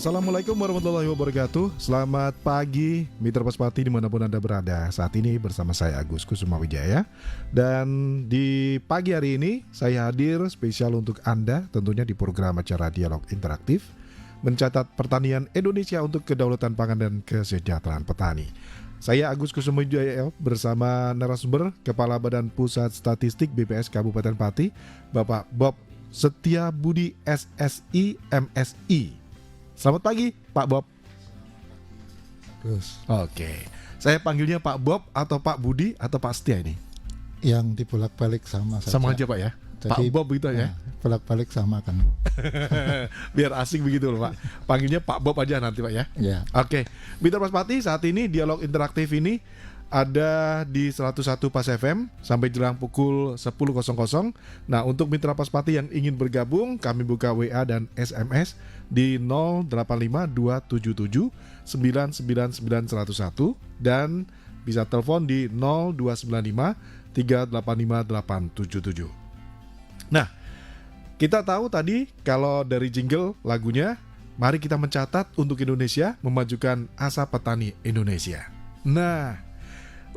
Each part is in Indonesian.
Assalamualaikum warahmatullahi wabarakatuh. Selamat pagi Mitra Paspati dimanapun Anda berada. Saat ini bersama saya Agus Kusumawijaya. Dan di pagi hari ini saya hadir spesial untuk Anda, tentunya di program acara Dialog Interaktif mencatat pertanian Indonesia untuk kedaulatan pangan dan kesejahteraan petani. Saya Agus Kusumawijaya bersama narasumber Kepala Badan Pusat Statistik BPS Kabupaten Pati, Bapak Bob Setiabudi SSI MSI. Selamat pagi Pak Bob. Terus Oke, saya panggilnya Pak Bob atau Pak Budi atau Pak Setia ini? yang dibolak-balik sama saja. Sama aja Pak ya? Pak Jadi, Bob gitu ya? bolak-balik sama kan. Biar asing begitu loh Pak. Panggilnya Pak Bob aja nanti Pak ya? Ya. Oke, Mitra Paspati, saat ini dialog interaktif ini ada di 101 Pas FM sampai jelang pukul 10.00. Nah, untuk Mitra Paspati yang ingin bergabung, kami buka WA dan SMS di 085277999101 dan bisa telepon di 0295385877. Nah, kita tahu tadi kalau dari jingle lagunya, mari kita mencatat untuk Indonesia memajukan asa petani Indonesia. Nah,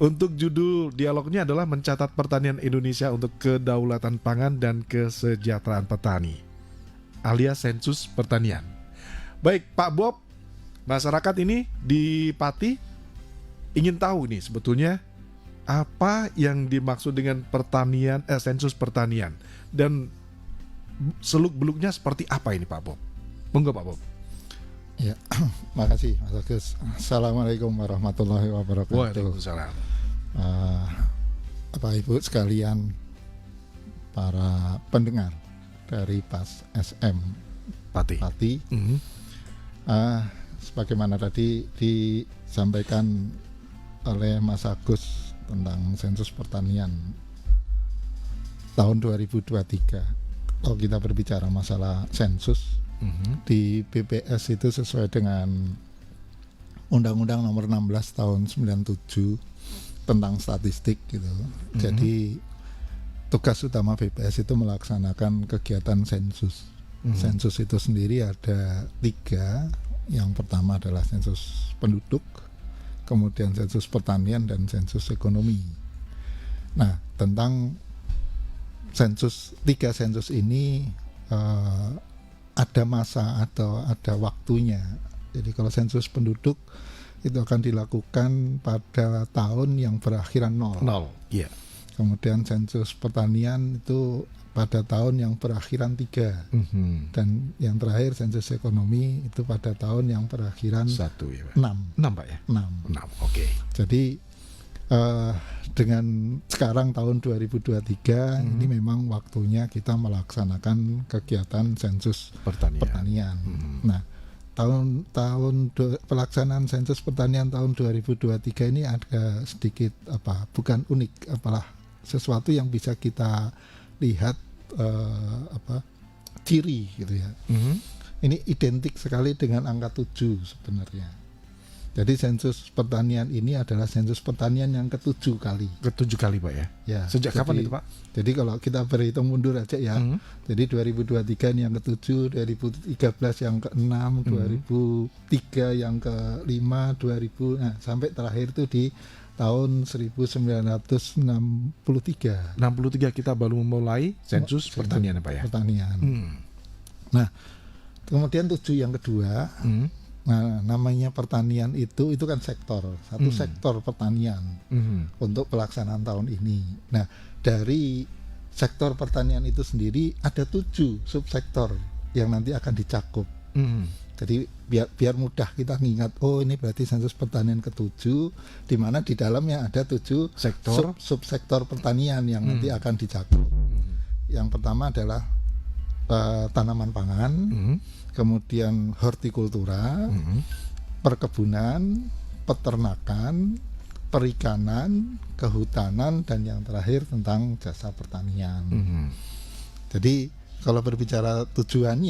untuk judul dialognya adalah mencatat pertanian Indonesia untuk kedaulatan pangan dan kesejahteraan petani, alias sensus pertanian. Baik Pak Bob, masyarakat ini di Pati ingin tahu nih sebetulnya apa yang dimaksud dengan pertanian, sensus pertanian, dan seluk-beluknya seperti apa ini Pak Bob? Monggo Pak Bob. Ya, makasih Mas Agus. Assalamualaikum warahmatullahi wabarakatuh. Waalaikumsalam. Bapak Ibu sekalian, para pendengar dari Pas SM Pati. Sebagaimana tadi disampaikan oleh Mas Agus tentang sensus pertanian tahun 2023. Kalau kita berbicara masalah sensus di BPS itu sesuai dengan Undang-Undang Nomor 16 Tahun 97 tentang statistik gitu. Jadi tugas utama BPS itu melaksanakan kegiatan sensus. Sensus itu sendiri ada 3. Yang pertama adalah sensus penduduk, kemudian sensus pertanian, dan sensus ekonomi. Nah, tentang sensus 3 sensus ini ada masa atau ada waktunya. Jadi kalau sensus penduduk itu akan dilakukan pada tahun yang berakhiran 0. Iya. Kemudian sensus pertanian itu pada tahun yang berakhiran 3. Dan yang terakhir sensus ekonomi itu pada tahun yang berakhiran 1 ya Pak. 6. 6 Pak ya? 6. Oke. Jadi dengan sekarang tahun 2023 ini memang waktunya kita melaksanakan kegiatan sensus pertanian. Nah, pelaksanaan sensus pertanian tahun 2023 ini ada sedikit bukan unik, apalah sesuatu yang bisa kita lihat ciri gitu ya. Ini identik sekali dengan angka 7 sebenarnya. Jadi sensus pertanian ini adalah sensus pertanian yang ke-7 kali. Ke-7 kali Pak ya? Ya. Sejak kapan itu Pak? Jadi kalau kita berhitung mundur aja ya. Jadi 2023 ini yang ke-7, 2013 yang ke-6, 2003 yang ke-5, 2000 sampai terakhir itu di tahun 1963. 63 kita baru memulai sensus pertanian Pak ya? Pertanian. Nah, kemudian 7 yang kedua. Nah, namanya pertanian itu kan sektor, satu sektor pertanian untuk pelaksanaan tahun ini. Nah, dari sektor pertanian itu sendiri ada 7 subsektor yang nanti akan dicakup. Jadi biar mudah kita mengingat, oh ini berarti sensus pertanian ke-7, di mana di dalamnya ada 7 sektor subsektor pertanian yang nanti akan dicakup. Yang pertama adalah tanaman pangan, kemudian hortikultura, perkebunan, peternakan, perikanan, kehutanan, dan yang terakhir tentang jasa pertanian. Jadi kalau berbicara tujuan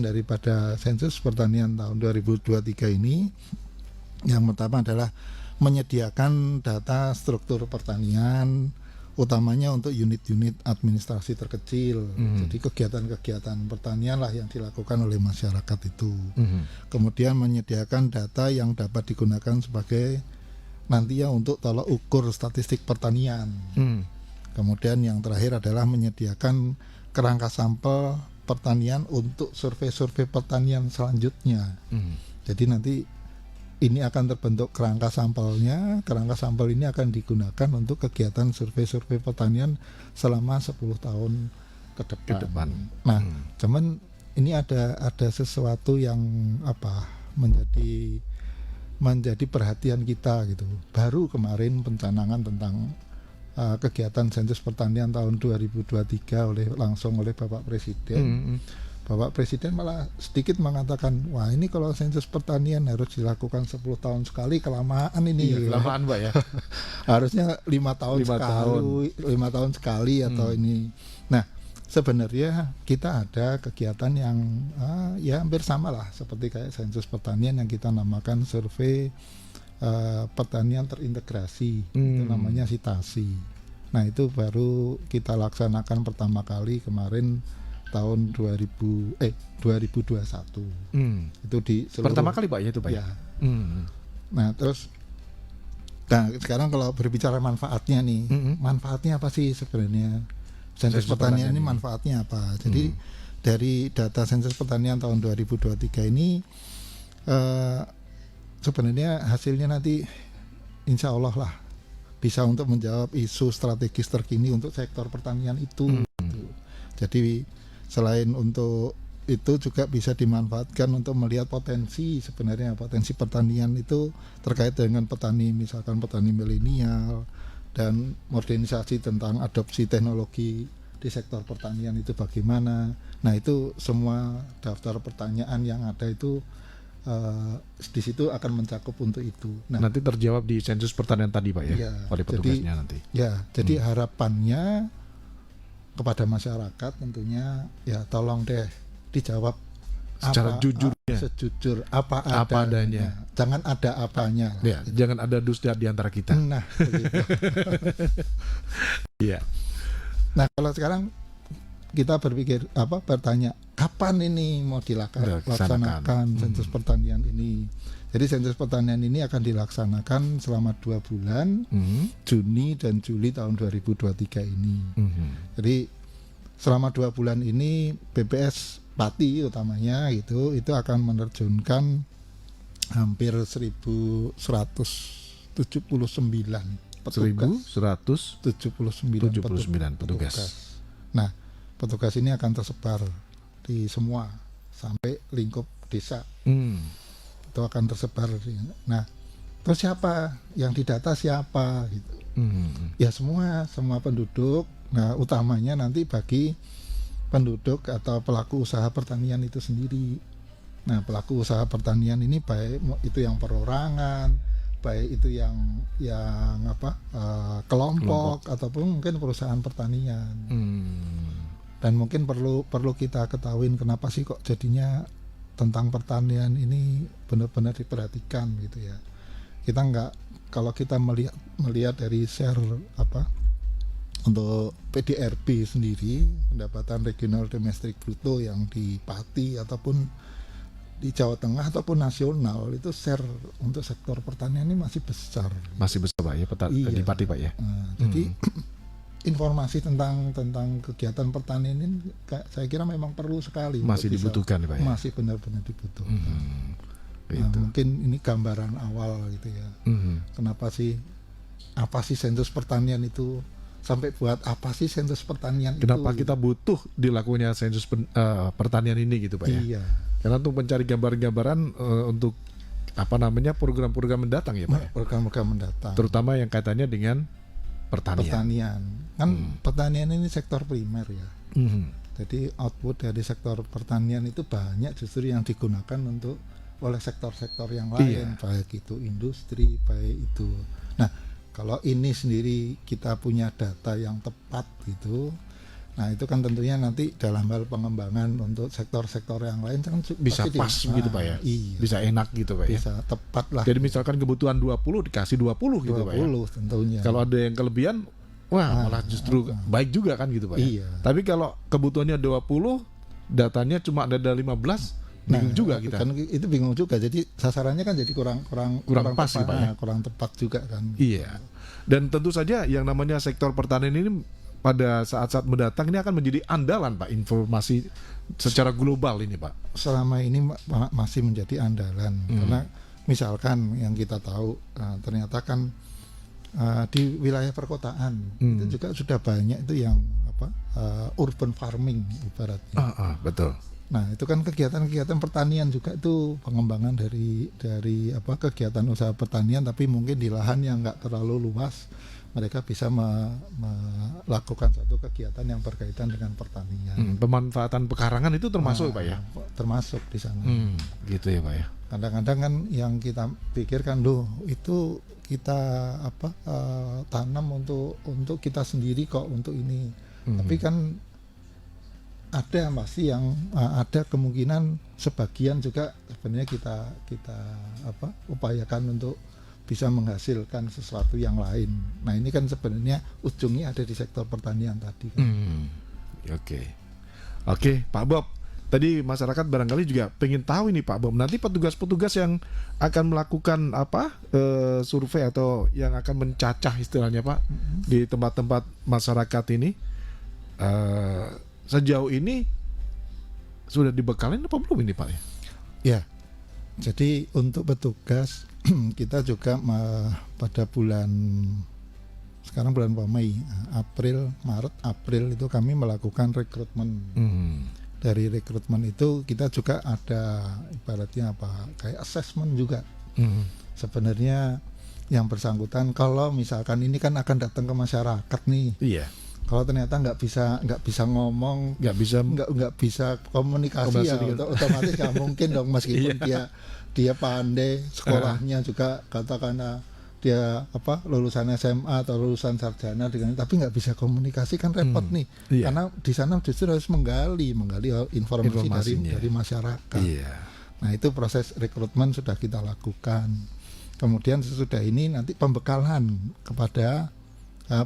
daripada sensus pertanian tahun 2023 ini, yang pertama adalah menyediakan data struktur pertanian utamanya untuk unit-unit administrasi terkecil. Jadi kegiatan-kegiatan pertanian lah yang dilakukan oleh masyarakat itu. Kemudian menyediakan data yang dapat digunakan sebagai nantinya untuk tolak ukur statistik pertanian. Kemudian yang terakhir adalah menyediakan kerangka sampel pertanian untuk survei-survei pertanian selanjutnya. Jadi nanti ini akan terbentuk kerangka sampelnya. Kerangka sampel ini akan digunakan untuk kegiatan survei-survei pertanian selama 10 tahun ke depan. Nah, cuman ini ada sesuatu yang menjadi perhatian kita gitu. Baru kemarin pencanangan tentang kegiatan sensus pertanian tahun 2023 langsung oleh Bapak Presiden. Bapak Presiden malah sedikit mengatakan, wah ini kalau sensus pertanian harus dilakukan 10 tahun sekali, kelamaan ini. Iya, kelamaan Pak ya. Harusnya 5 tahun sekali atau ini. Nah, sebenarnya kita ada kegiatan yang ya hampir sama lah seperti kayak sensus pertanian yang kita namakan survei pertanian terintegrasi. Itu namanya Sitasi. Nah, itu baru kita laksanakan pertama kali kemarin tahun 2021. Itu di seluruh, pertama kali Pak ya itu Pak ya. Nah, terus sekarang kalau berbicara manfaatnya nih, manfaatnya apa sih sebenarnya? Sensus pertanian ini manfaatnya apa? Jadi dari data sensus pertanian tahun 2023 ini sebenarnya hasilnya nanti insya Allah lah bisa untuk menjawab isu strategis terkini untuk sektor pertanian itu. Jadi selain untuk itu juga bisa dimanfaatkan untuk melihat potensi pertanian itu terkait dengan petani, misalkan petani milenial dan modernisasi tentang adopsi teknologi di sektor pertanian itu bagaimana. Nah, itu semua daftar pertanyaan yang ada itu di situ akan mencakup untuk itu. Nah, nanti terjawab di sensus pertanian tadi Pak ya, oleh petugasnya nanti. Ya, jadi harapannya kepada masyarakat tentunya ya tolong deh dijawab secara jujurnya, sejujur apa adanya. Jangan ada apanya. Ya, jangan ada dusta di antara kita. Nah, begitu. Iya. Nah, kalau sekarang kita bertanya kapan ini mau dilaksanakan sensus pertanian ini. Jadi sensus pertanian ini akan dilaksanakan selama 2 bulan, Juni dan Juli tahun 2023 ini. Jadi selama 2 bulan ini BPS Pati utamanya itu akan menerjunkan hampir 1.179 petugas. 1.179 petugas. Nah, petugas ini akan tersebar di semua sampai lingkup desa. Itu akan tersebar. Nah, terus siapa yang didata siapa gitu? Ya semua penduduk. Nah, utamanya nanti bagi penduduk atau pelaku usaha pertanian itu sendiri. Nah, pelaku usaha pertanian ini baik itu yang perorangan, baik itu yang kelompok ataupun mungkin perusahaan pertanian. Dan mungkin perlu kita ketahuin kenapa sih kok jadinya tentang pertanian ini benar-benar diperhatikan gitu ya. Kalau kita melihat dari share untuk PDRB sendiri, pendapatan regional domestik bruto yang di Pati ataupun di Jawa Tengah ataupun nasional itu share untuk sektor pertanian ini masih besar. Masih besar Pak ya, di Pati Pak ya. Jadi informasi tentang kegiatan pertanian ini saya kira memang perlu sekali. Masih dibutuhkan Pak ya. Masih benar-benar dibutuhkan. Mungkin ini gambaran awal gitu ya. Kenapa sih apa sih sensus pertanian itu? Sampai buat apa sih sensus pertanian Kenapa itu? kita butuh dilakukannya sensus pertanian ini gitu Pak ya? Iya. Karena untuk mencari gambaran-gambaran untuk program-program mendatang ya Pak. Program-program mendatang. Terutama yang kaitannya dengan pertanian. Kan pertanian ini sektor primer ya. Jadi output dari sektor pertanian itu banyak justru yang digunakan oleh sektor-sektor yang lain, baik itu industri, baik itu. Nah, kalau ini sendiri kita punya data yang tepat gitu, nah itu kan tentunya nanti dalam hal pengembangan untuk sektor-sektor yang lain kan bisa pas gitu Pak ya. Iya. Bisa enak gitu Pak ya. Bisa tepat lah. Jadi misalkan kebutuhan 20 dikasih 20 gitu Pak ya. 20 tentunya. Kalau ada yang kelebihan Wah, malah justru baik juga kan gitu Pak ya. Iya. Tapi kalau kebutuhannya 20, datanya cuma ada 15, bingung juga kita. Kan itu bingung juga. Jadi sasarannya kan jadi kurang Pas sih, Pak, ya. kurang tepat juga kan. Iya. Dan tentu saja yang namanya sektor pertanian ini pada saat-saat mendatang ini akan menjadi andalan Pak, informasi secara global ini Pak. Selama ini masih menjadi andalan karena misalkan yang kita tahu ternyata kan di wilayah perkotaan itu juga sudah banyak itu yang urban farming ibaratnya. Betul. Nah itu kan kegiatan-kegiatan pertanian juga itu pengembangan dari kegiatan usaha pertanian, tapi mungkin di lahan yang nggak terlalu luas mereka bisa melakukan satu kegiatan yang berkaitan dengan pertanian. Pemanfaatan pekarangan itu termasuk Pak ya? Termasuk di sana. Gitu ya Pak ya. Kadang-kadang kan yang kita pikirkan itu kita tanam untuk kita sendiri kok, untuk ini. Tapi kan ada pasti yang ada kemungkinan sebagian juga sebenarnya kita upayakan untuk bisa menghasilkan sesuatu yang lain. Nah ini kan sebenarnya ujungnya ada di sektor pertanian tadi kan. Oke, Pak Bob. Tadi masyarakat barangkali juga pengen tahu ini Pak Bob. Nanti petugas-petugas yang akan melakukan survei atau yang akan mencacah istilahnya Pak di tempat-tempat masyarakat ini, sejauh ini sudah dibekalin apa belum ini Pak ya? Ya. Jadi untuk petugas kita juga pada sekarang bulan Mei, Maret, April itu kami melakukan rekrutmen. Dari rekrutmen itu kita juga ada ibaratnya kayak assessment juga. Sebenarnya yang bersangkutan kalau misalkan ini kan akan datang ke masyarakat nih. Iya. Kalau ternyata nggak bisa ngomong, nggak bisa komunikasi ya, otomatis nggak mungkin dong, meskipun dia pandai, sekolahnya juga katakanlah dia lulusan SMA atau lulusan sarjana dengan, tapi nggak bisa komunikasi kan repot nih. Karena di sana justru harus menggali informasi dari masyarakat. Nah itu proses rekrutmen sudah kita lakukan. Kemudian sesudah ini nanti pembekalan kepada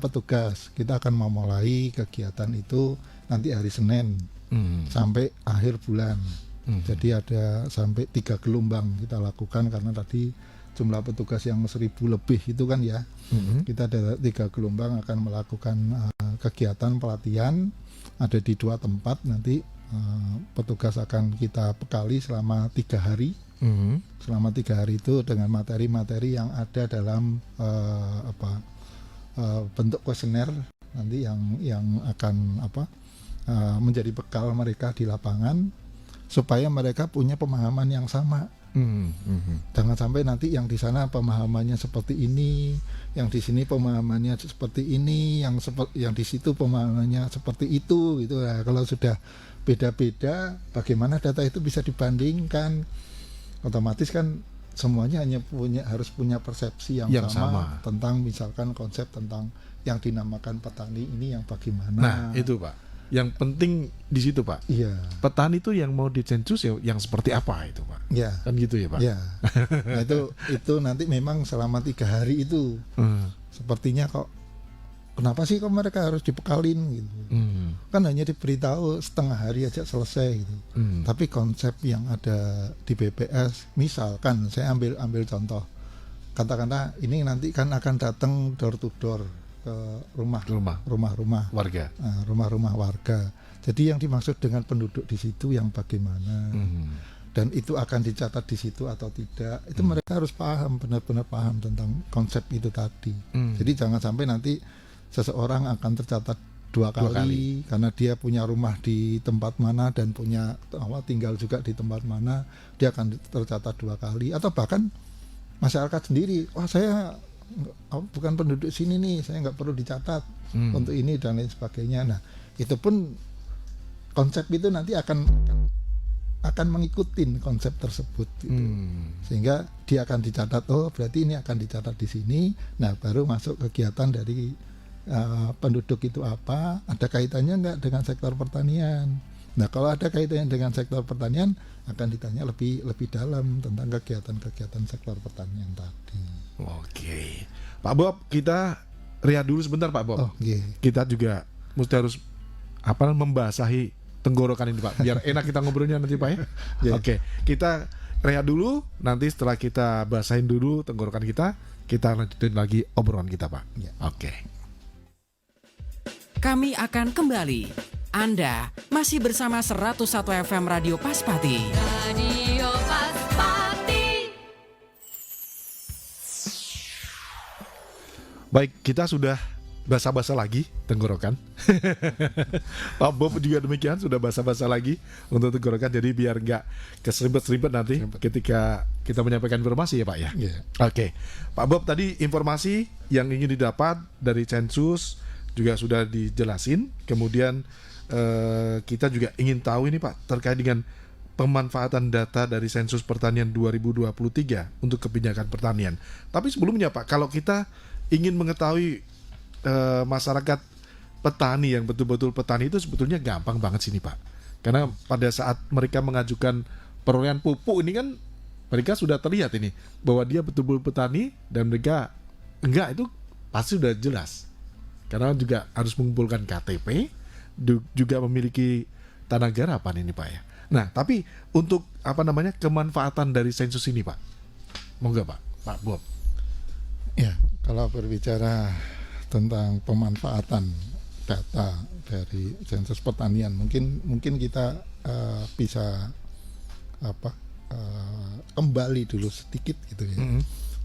petugas. Kita akan memulai kegiatan itu nanti hari Senin sampai akhir bulan. Jadi ada sampai 3 gelombang kita lakukan karena tadi jumlah petugas yang 1.000 lebih itu kan ya. Kita ada 3 gelombang akan melakukan kegiatan pelatihan, ada di 2 tempat. Nanti petugas akan kita bekali selama 3 hari. Selama 3 hari itu dengan materi-materi yang ada dalam bentuk kuesioner nanti yang akan menjadi bekal mereka di lapangan supaya mereka punya pemahaman yang sama. Jangan sampai nanti yang di sana pemahamannya seperti ini, yang di sini pemahamannya seperti ini, yang di situ pemahamannya seperti itu gitu. Nah, kalau sudah beda-beda, bagaimana data itu bisa dibandingkan? Otomatis kan semuanya harus punya persepsi yang sama tentang misalkan konsep tentang yang dinamakan petani ini yang bagaimana. Nah, itu Pak. Yang penting di situ Pak. Iya. Petani itu yang mau disensus ya yang seperti apa itu Pak? Iya. Kan gitu ya Pak. Iya. Nah, itu nanti memang selama 3 hari itu sepertinya kok kenapa sih kok mereka harus dibekalin gitu. Kan hanya diberitahu setengah hari aja selesai gitu. Tapi konsep yang ada di BPS, misalkan saya ambil contoh, katakanlah ini nanti kan akan datang door to door ke rumah-rumah warga. Rumah-rumah warga. Jadi yang dimaksud dengan penduduk di situ yang bagaimana, dan itu akan dicatat di situ atau tidak, itu mereka harus paham, benar-benar paham tentang konsep itu tadi. Jadi jangan sampai nanti seseorang akan tercatat dua kali karena dia punya rumah di tempat mana dan punya tinggal juga di tempat mana, dia akan tercatat 2 kali, atau bahkan masyarakat sendiri, wah saya bukan penduduk sini nih, saya nggak perlu dicatat untuk ini dan lain sebagainya. Nah itu pun konsep itu nanti akan mengikuti konsep tersebut gitu. Sehingga dia akan dicatat, oh berarti ini akan dicatat di sini. Nah baru masuk kegiatan dari penduduk itu apa, ada kaitannya nggak dengan sektor pertanian. Nah kalau ada kaitannya dengan sektor pertanian akan ditanya lebih dalam tentang kegiatan sektor pertanian tadi. Oke, Pak Bob, kita rehat dulu sebentar Pak Bob. Oh, iya. Kita juga mesti harus membasahi tenggorokan ini Pak, biar enak kita ngobrolnya nanti Pak ya. Iya. Oke, kita rehat dulu. Nanti setelah kita basahin dulu tenggorokan kita lanjutin lagi obrolan kita Pak. Iya. Oke. Kami akan kembali. Anda masih bersama 101 FM Radio Paspati. Radio Paspati. Baik, kita sudah basa-basa lagi tenggorokan. Pak Bob juga demikian, sudah basa-basa lagi untuk tenggorokan. Jadi biar nggak keseribet-seribet nanti ketika kita menyampaikan informasi ya Pak ya. Iya. Oke, Pak Bob tadi informasi yang ingin didapat dari Census juga sudah dijelasin. Kemudian kita juga ingin tahu ini Pak terkait dengan pemanfaatan data dari Sensus Pertanian 2023 untuk kebijakan pertanian. Tapi sebelumnya Pak, kalau kita ingin mengetahui masyarakat petani yang betul-betul petani itu sebetulnya gampang banget sini Pak. Karena pada saat mereka mengajukan perolehan pupuk ini kan mereka sudah terlihat ini bahwa dia betul-betul petani dan mereka enggak, itu pasti sudah jelas. Karena juga harus mengumpulkan KTP, juga memiliki tanah garapan ini Pak ya. Nah, tapi untuk kemanfaatan dari sensus ini Pak, monggo Pak Bob. Ya, kalau berbicara tentang pemanfaatan data dari sensus pertanian, mungkin kita bisa kembali dulu sedikit gitu ya,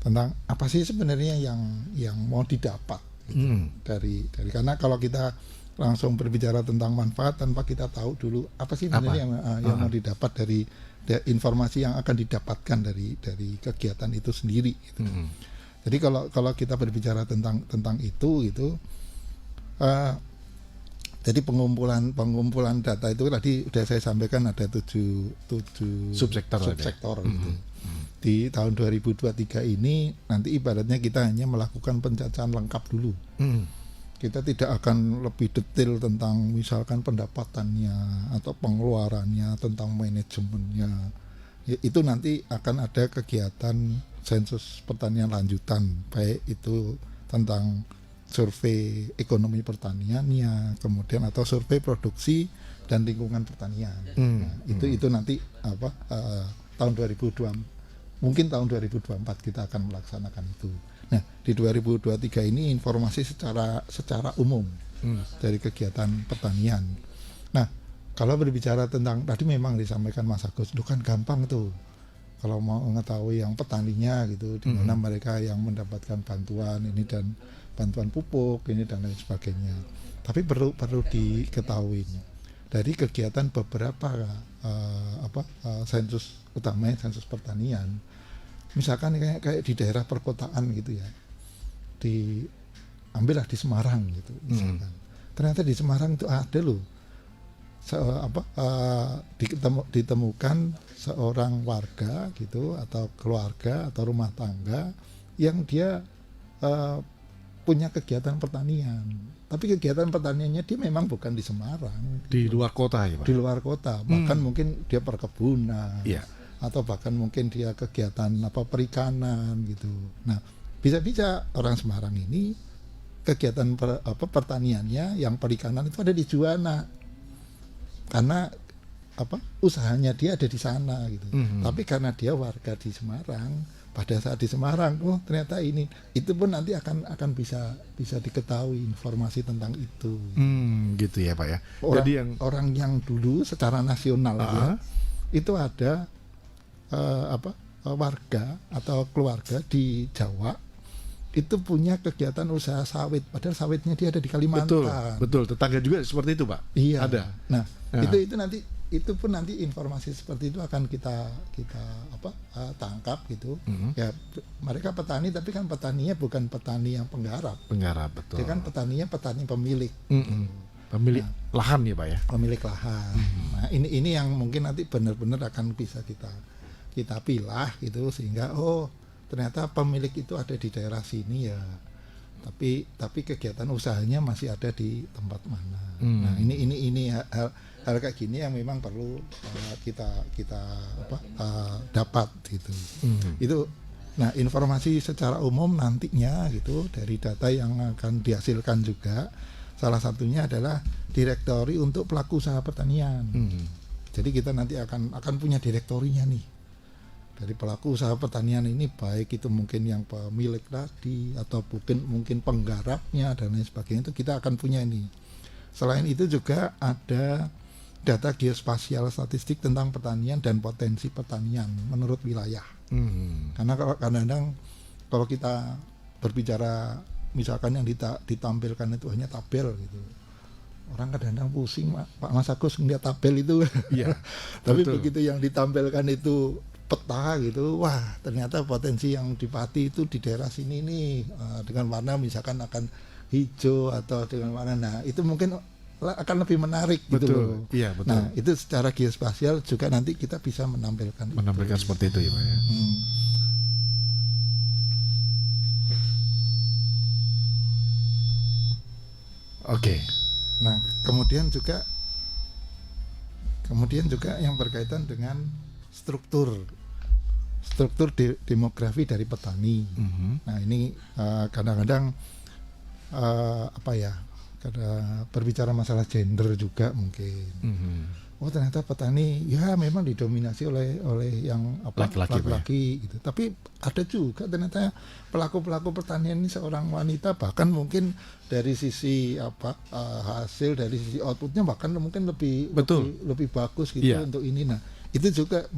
tentang apa sih sebenarnya yang mau didapat gitu, dari karena kalau kita langsung berbicara tentang manfaat tanpa kita tahu dulu apa sih sebenarnya yang mau didapat dari informasi yang akan didapatkan dari kegiatan itu sendiri gitu. Jadi kalau kita berbicara tentang itu gitu, jadi pengumpulan data itu tadi sudah saya sampaikan ada tujuh subsektor gitu. Di tahun 2023 ini nanti ibaratnya kita hanya melakukan pencacahan lengkap dulu. Kita tidak akan lebih detail tentang misalkan pendapatannya atau pengeluarannya, tentang manajemennya. Itu nanti akan ada kegiatan sensus pertanian lanjutan, baik itu tentang survei ekonomi pertaniannya, kemudian atau survei produksi dan lingkungan pertanian. Nah, itu nanti tahun 2020, mungkin tahun 2024 kita akan melaksanakan itu. Nah, di 2023 ini informasi secara umum dari kegiatan pertanian. Nah, kalau berbicara tentang tadi memang disampaikan Mas Agus, itu kan gampang tuh. Kalau mau mengetahui yang petaninya gitu, di mana mereka yang mendapatkan bantuan ini dan bantuan pupuk ini dan lain sebagainya. Tapi perlu diketahui dari kegiatan beberapa sensus utamanya sensus pertanian. Misalkan kayak di daerah perkotaan gitu ya, ambillah di Semarang gitu misalkan. Ternyata di Semarang itu ada loh ditemukan seorang warga gitu atau keluarga atau rumah tangga yang dia punya kegiatan pertanian, tapi kegiatan pertaniannya dia memang bukan di Semarang, di luar kota ya Pak. Di luar kota, bahkan mungkin dia perkebunan, atau bahkan mungkin dia kegiatan perikanan gitu. Nah, bisa-bisa orang Semarang ini kegiatan pertaniannya yang perikanan itu ada di Juwana, karena usahanya dia ada di sana gitu. Tapi karena dia warga di Semarang, pada saat di Semarang, ternyata itu pun nanti akan bisa diketahui informasi tentang itu. Gitu ya Pak ya. Jadi orang yang dulu secara nasional ya, itu ada warga atau keluarga di Jawa itu punya kegiatan usaha sawit, padahal sawitnya dia ada di Kalimantan. Betul, tetangga juga seperti itu Pak. Iya. Ada. Nah, itu pun nanti informasi seperti itu akan kita tangkap gitu. Ya, mereka petani, tapi kan petaninya bukan petani yang penggarap. Penggarap, betul. Dia kan petaninya petani pemilik. Pemilik lahan ya Pak ya. Pemilik lahan. Nah, ini yang mungkin nanti benar-benar akan bisa kita pilah gitu, sehingga ternyata pemilik itu ada di daerah sini ya. Tapi kegiatan usahanya masih ada di tempat mana. Nah, ini hal kayak gini yang memang perlu kita dapat gitu. Nah, informasi secara umum nantinya gitu dari data yang akan dihasilkan juga salah satunya adalah direktori untuk pelaku usaha pertanian. Jadi kita nanti akan punya direktorinya nih. Dari pelaku usaha pertanian ini, baik itu mungkin yang pemilik tadi atau mungkin penggarapnya dan lain sebagainya, itu kita akan punya ini. Selain itu juga ada data geospasial statistik tentang pertanian dan potensi pertanian menurut wilayah. Karena kadang-kadang kalau kita berbicara misalkan yang ditampilkan itu hanya tabel gitu, orang kadang-kadang pusing, Pak Mas Agus ngeliat tabel itu. Iya. Tapi betul. begitu yang ditampilkan itu peta gitu, wah ternyata potensi yang di Pati itu di daerah sini nih, dengan warna misalkan akan hijau atau dengan warna, nah itu mungkin akan lebih menarik gitu Betul. loh. Iya, betul. Nah itu secara geospasial juga nanti kita bisa menampilkan Seperti itu ya Pak ya. Oke. Nah kemudian juga yang berkaitan dengan struktur demografi dari petani. Nah ini kadang-kadang karena berbicara masalah gender juga mungkin. Oh ternyata petani ya memang didominasi oleh yang laki-laki gitu. Tapi ada juga ternyata pelaku pertanian ini seorang wanita, bahkan mungkin dari sisi hasil, dari sisi outputnya bahkan mungkin lebih bagus gitu untuk ini. Nah itu juga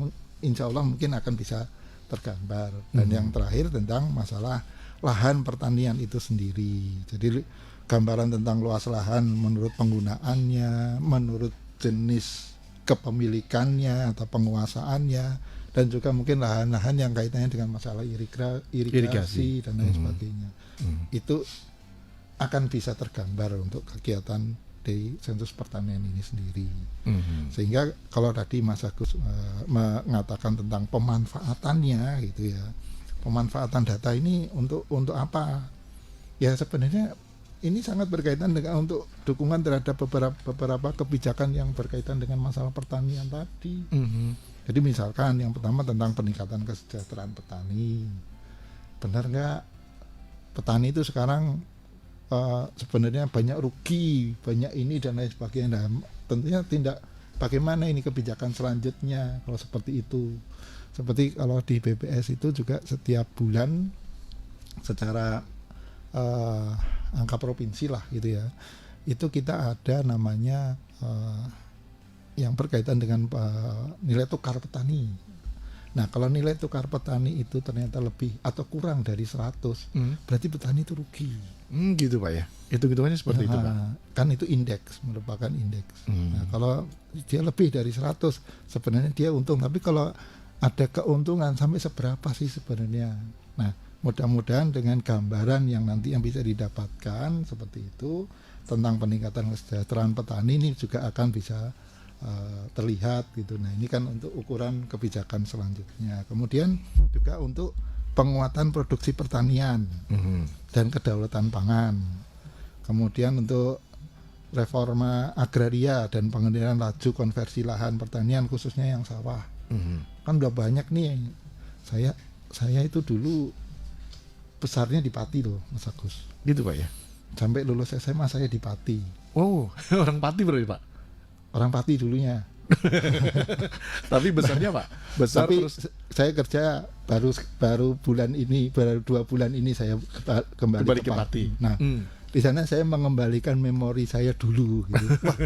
insya Allah mungkin akan bisa tergambar. Dan yang terakhir tentang masalah lahan pertanian itu sendiri. Jadi gambaran tentang luas lahan menurut penggunaannya, menurut jenis kepemilikannya atau penguasaannya, dan juga mungkin lahan-lahan yang kaitannya dengan masalah irigasi dan lain sebagainya. Itu akan bisa tergambar untuk kegiatan di sensus pertanian ini sendiri. Sehingga kalau tadi Mas Agus mengatakan tentang pemanfaatannya gitu ya, pemanfaatan data ini untuk apa? Ya sebenarnya ini sangat berkaitan dengan untuk dukungan terhadap beberapa kebijakan yang berkaitan dengan masalah pertanian tadi. Jadi misalkan yang pertama tentang peningkatan kesejahteraan petani. Benar nggak petani itu sekarang sebenarnya banyak rugi, banyak ini dan lain sebagainya. Nah, tentunya bagaimana ini kebijakan selanjutnya kalau seperti itu. Seperti kalau di BPS itu juga setiap bulan secara angka provinsi lah gitu ya, itu kita ada namanya yang berkaitan dengan nilai tukar petani. Nah kalau nilai tukar petani itu ternyata lebih atau kurang dari 100, berarti petani itu rugi. Gitu Pak ya, hitung-hitungannya seperti itu Pak. Kan itu indeks, merupakan indeks. Nah kalau dia lebih dari 100 sebenarnya dia untung, tapi kalau ada keuntungan sampai seberapa sih sebenarnya. Nah mudah-mudahan dengan gambaran yang nanti yang bisa didapatkan seperti itu tentang peningkatan kesejahteraan petani ini juga akan bisa terlihat gitu. Nah ini kan untuk ukuran kebijakan selanjutnya. Kemudian juga untuk penguatan produksi pertanian dan kedaulatan pangan. Kemudian untuk reforma agraria dan pengendalian laju konversi lahan pertanian khususnya yang sawah. Kan udah banyak nih. Saya itu dulu besarnya di Pati loh Mas Agus. Gitu Pak ya. Sampai lulus SMA saya di Pati. Oh, orang Pati berarti Pak. Orang Pati dulunya. Tapi besarnya Pak. Besar. Tapi terus saya kerja baru 2 bulan ini saya kembali ke Pati. Nah, di sana saya mengembalikan memori saya dulu gitu. Wah,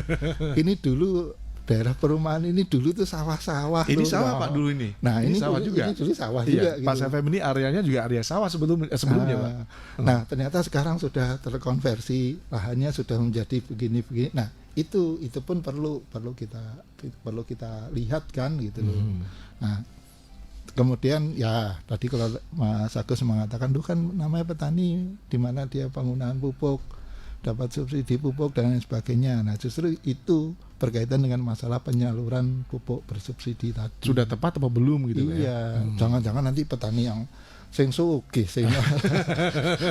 ini dulu daerah perumahan ini dulu tuh sawah-sawah. Ini loh, sawah nah. Pak dulu ini. Nah, ini sawah dulu, juga. Ini dulu sawah Iya, juga gitu. Pas FM ini areanya juga area sawah sebelumnya Pak. Nah, ternyata sekarang sudah terkonversi, lahannya sudah menjadi begini-begini. Nah, itu pun perlu kita lihat kan gitu loh. Nah, kemudian ya tadi kalau Mas Agus mengatakan itu kan namanya petani di mana dia penggunaan pupuk, dapat subsidi pupuk dan lain sebagainya. Nah, justru itu berkaitan dengan masalah penyaluran pupuk bersubsidi tadi. Sudah tepat apa belum gitu Pak ya? Iya, jangan-jangan nanti petani yang sing sugih sing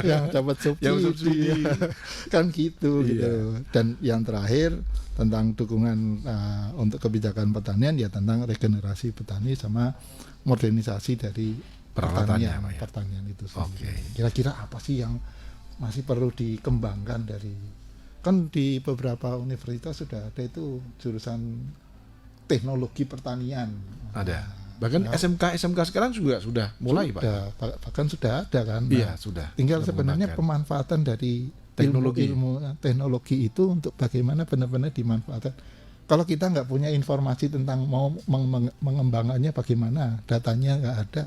yang dapat subsidi, kan gitu gitu. Dan yang terakhir tentang dukungan untuk kebijakan pertanian ya tentang regenerasi petani sama modernisasi dari Peralatannya, Pak, ya? pertanian itu sendiri. Oke. Kira-kira apa sih yang masih perlu dikembangkan dari, kan di beberapa universitas sudah ada itu jurusan teknologi pertanian. Ada. Bahkan Ya. SMK sekarang juga sudah mulai, Pak. Bahkan sudah ada kan. Iya, sudah. Tinggal Sudah sebenarnya menggunakan. pemanfaatan dari Teknologi. ilmu teknologi itu untuk bagaimana benar-benar dimanfaatkan. Kalau kita nggak punya informasi tentang mau mengembangannya bagaimana, datanya nggak ada,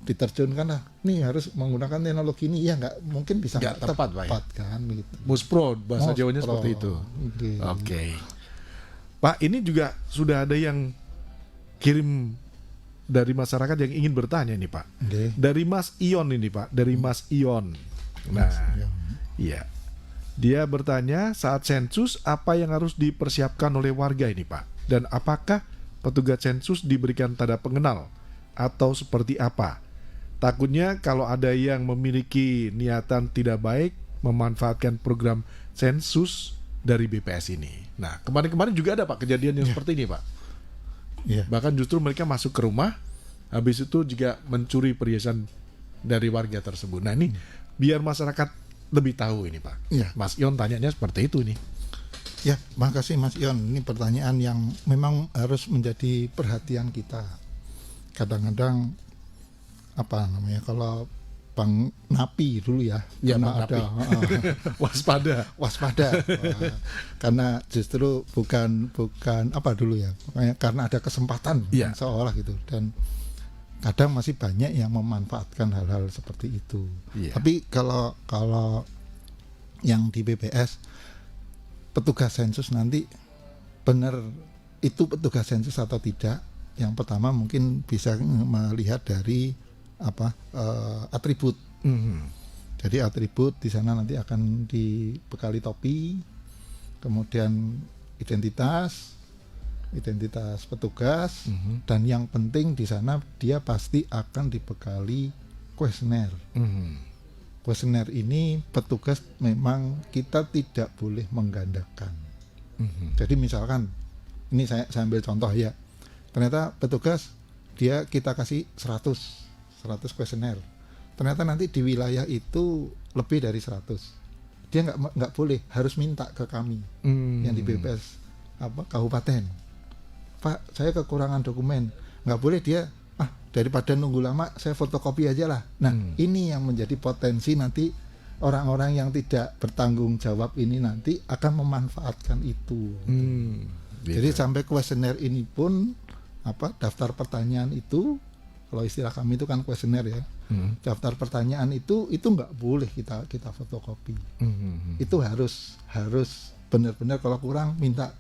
diterjunkan lah, nih harus menggunakan teknologi ini, ya nggak mungkin bisa Nggak tepat, Pak, ya? kan begitu. Muspro bahasa Most Jawanya pro. seperti itu. Oke. Oke. Pak, ini juga sudah ada yang kirim dari masyarakat yang ingin bertanya nih, Pak. Oke. Dari Mas Ion ini, Pak. Dari Mas Ion. Nah, iya. Dia bertanya, saat sensus apa yang harus dipersiapkan oleh warga ini, Pak? Dan apakah petugas sensus diberikan tanda pengenal atau seperti apa? Takutnya kalau ada yang memiliki niatan tidak baik memanfaatkan program sensus dari BPS ini. Nah, kemarin-kemarin juga ada, Pak, kejadian yang seperti ini, Pak. Iya. Bahkan justru mereka masuk ke rumah, habis itu juga mencuri perhiasan dari warga tersebut. Nah, ini biar masyarakat lebih tahu ini, Pak. Iya. Mas Ion tanyanya seperti itu nih. Ya, makasih Mas Ion. Ini pertanyaan yang memang harus menjadi perhatian kita. Kadang-kadang apa namanya, kalau Bang Napi dulu ya, Ya, pernah Bang ada Waspada. waspada. Wah, karena justru bukan apa dulu ya, karena ada kesempatan Iya. seolah gitu, dan kadang masih banyak yang memanfaatkan hal-hal seperti itu. Iya. Tapi kalau yang di BPS, petugas sensus nanti benar itu petugas sensus atau tidak, yang pertama mungkin bisa melihat dari atribut. Mhm. Jadi atribut di sana nanti akan dibekali topi, kemudian identitas petugas, dan yang penting di sana dia pasti akan dibekali kuesioner. Mhm. Kuesioner ini petugas memang kita tidak boleh menggandakan. Mhm. Jadi misalkan ini saya ambil contoh ya, ternyata petugas dia kita kasih 100 kuesioner, ternyata nanti di wilayah itu lebih dari 100, dia nggak boleh, harus minta ke kami yang di BPS kabupaten, Pak saya kekurangan dokumen, nggak boleh dia daripada nunggu lama saya fotokopi aja lah. Nah ini yang menjadi potensi nanti orang-orang yang tidak bertanggung jawab ini nanti akan memanfaatkan itu. Jadi sampai kuesioner ini pun daftar pertanyaan itu, kalau istilah kami itu kan kuesioner ya, daftar pertanyaan itu nggak boleh kita fotokopi. Itu harus benar-benar, kalau kurang minta.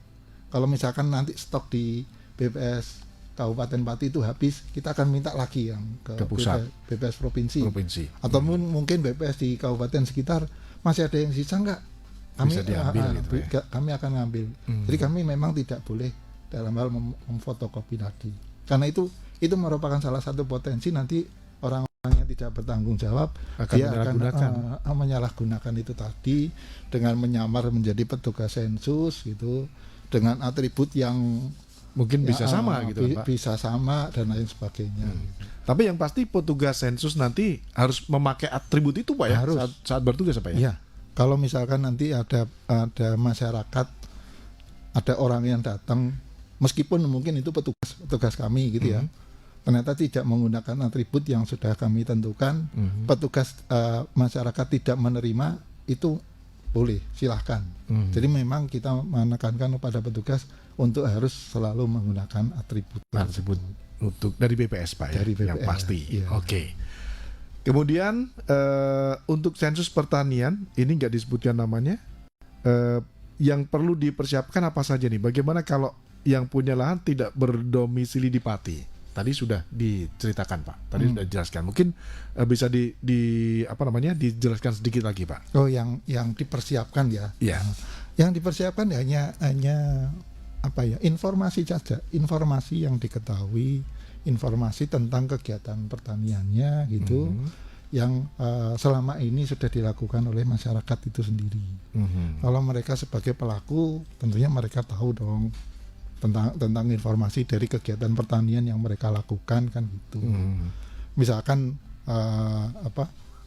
Kalau misalkan nanti stok di BPS Kabupaten Pati itu habis, kita akan minta lagi yang ke pusat. BPS provinsi. Atau mungkin BPS di kabupaten sekitar masih ada yang sisa nggak? Kami Bisa diambil gitu ya. Kami akan ngambil. Jadi kami memang tidak boleh dalam hal memfotokopi tadi. Karena itu merupakan salah satu potensi nanti orang-orang yang tidak bertanggung jawab Akan dia menyalahgunakan. akan menyalahgunakan itu tadi dengan menyamar menjadi petugas sensus gitu, dengan atribut yang Mungkin bisa sama gitu, Pak. bisa sama dan lain sebagainya. Tapi yang pasti petugas sensus nanti harus memakai atribut itu, Pak, ya? Harus. Saat bertugas, Pak, ya? Iya. Kalau misalkan nanti ada masyarakat, ada orang yang datang, meskipun mungkin itu petugas kami gitu ya, ternyata tidak menggunakan atribut yang sudah kami tentukan, petugas masyarakat tidak menerima, itu boleh, silahkan. Jadi memang kita menekankan kepada petugas untuk harus selalu menggunakan atribut untuk dari BPS, Pak, ya? Dari BPS, yang pasti. iya. Oke. Kemudian untuk sensus pertanian ini nggak disebutkan namanya. Yang perlu dipersiapkan apa saja nih? Bagaimana kalau yang punya lahan tidak berdomisili di Pati? Tadi sudah diceritakan, Pak. Tadi sudah dijelaskan. Mungkin bisa dijelaskan sedikit lagi, Pak. Oh, yang dipersiapkan ya. Iya. Yang dipersiapkan hanya informasi saja, informasi yang diketahui, informasi tentang kegiatan pertaniannya gitu, yang selama ini sudah dilakukan oleh masyarakat itu sendiri. Kalau mereka sebagai pelaku, tentunya mereka tahu dong tentang informasi dari kegiatan pertanian yang mereka lakukan kan gitu. misalkan